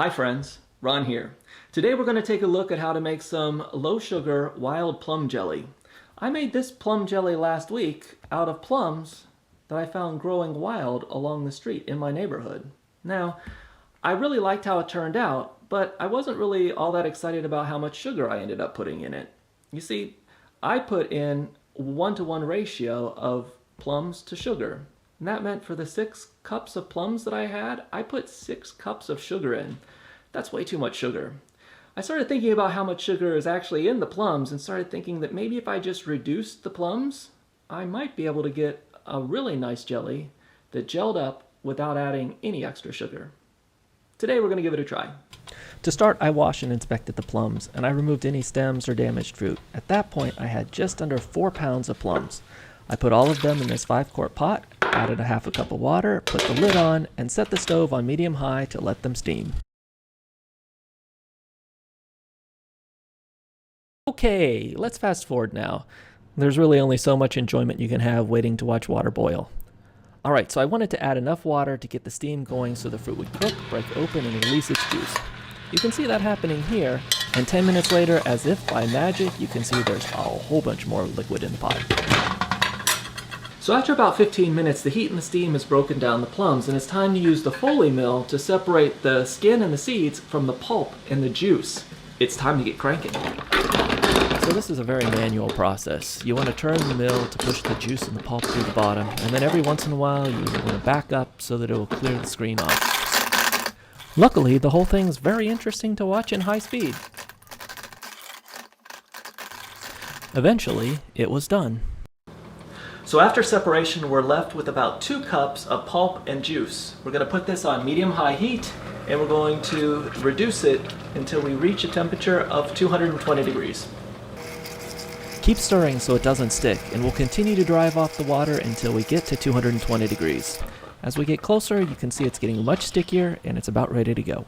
Hi friends, Ron here. Today we're going to take a look at how to make some low sugar wild plum jelly. I made this plum jelly last week out of plums that I found growing wild along the street in my neighborhood. Now, I really liked how it turned out, but I wasn't really all that excited about how much sugar I ended up putting in it. You see, I put in 1-to-1 ratio of plums to sugar. And that meant for the 6 cups of plums that I had, I put 6 cups of sugar in. That's way too much sugar. I started thinking about how much sugar is actually in the plums and started thinking that maybe if I just reduced the plums, I might be able to get a really nice jelly that gelled up without adding any extra sugar. Today we're going to give it a try. To start, I washed and inspected the plums, and I removed any stems or damaged fruit. At that point, I had just under 4 pounds of plums. I put all of them in this 5-quart pot, added a half a cup of water, put the lid on, and set the stove on medium-high to let them steam. Okay, let's fast forward now. There's really only so much enjoyment you can have waiting to watch water boil. Alright, so I wanted to add enough water to get the steam going so the fruit would cook, break open, and release its juice. You can see that happening here, and 10 minutes later, as if by magic, you can see there's a whole bunch more liquid in the pot. So after about 15 minutes, the heat and the steam has broken down the plums, and it's time to use the Foley mill to separate the skin and the seeds from the pulp and the juice. It's time to get cranking. So this is a very manual process. You want to turn the mill to push the juice and the pulp through the bottom, and then every once in a while you want to back up so that it will clear the screen off. Luckily, the whole thing's very interesting to watch in high speed. Eventually, it was done. So after separation, we're left with about 2 cups of pulp and juice. We're going to put this on medium-high heat, and we're going to reduce it until we reach a temperature of 220 degrees. Keep stirring so it doesn't stick, and we'll continue to drive off the water until we get to 220 degrees. As we get closer, you can see it's getting much stickier, and it's about ready to go.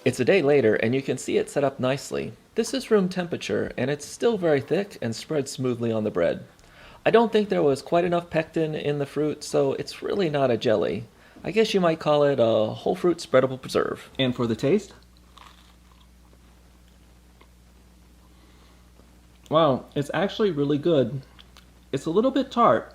It's a day later, and you can see it set up nicely. This is room temperature, and it's still very thick and spreads smoothly on the bread. I don't think there was quite enough pectin in the fruit, so it's really not a jelly. I guess you might call it a whole fruit spreadable preserve. And for the taste? Wow, it's actually really good. It's a little bit tart,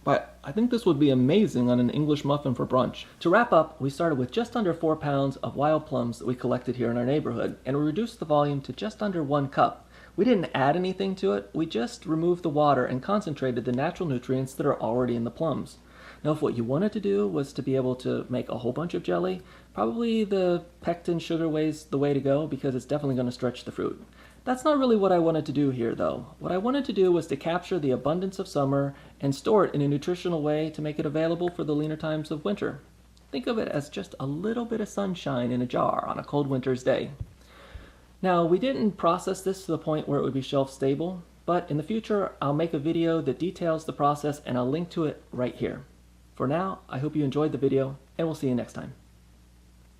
but I think this would be amazing on an English muffin for brunch. To wrap up, we started with just under 4 pounds of wild plums that we collected here in our neighborhood, and we reduced the volume to just under 1 cup. We didn't add anything to it, we just removed the water and concentrated the natural nutrients that are already in the plums. Now, if what you wanted to do was to be able to make a whole bunch of jelly, probably the pectin sugar way's the way to go because it's definitely going to stretch the fruit. That's not really what I wanted to do here, though. What I wanted to do was to capture the abundance of summer and store it in a nutritional way to make it available for the leaner times of winter. Think of it as just a little bit of sunshine in a jar on a cold winter's day. Now, we didn't process this to the point where it would be shelf stable, but in the future, I'll make a video that details the process and I'll link to it right here. For now, I hope you enjoyed the video, and we'll see you next time.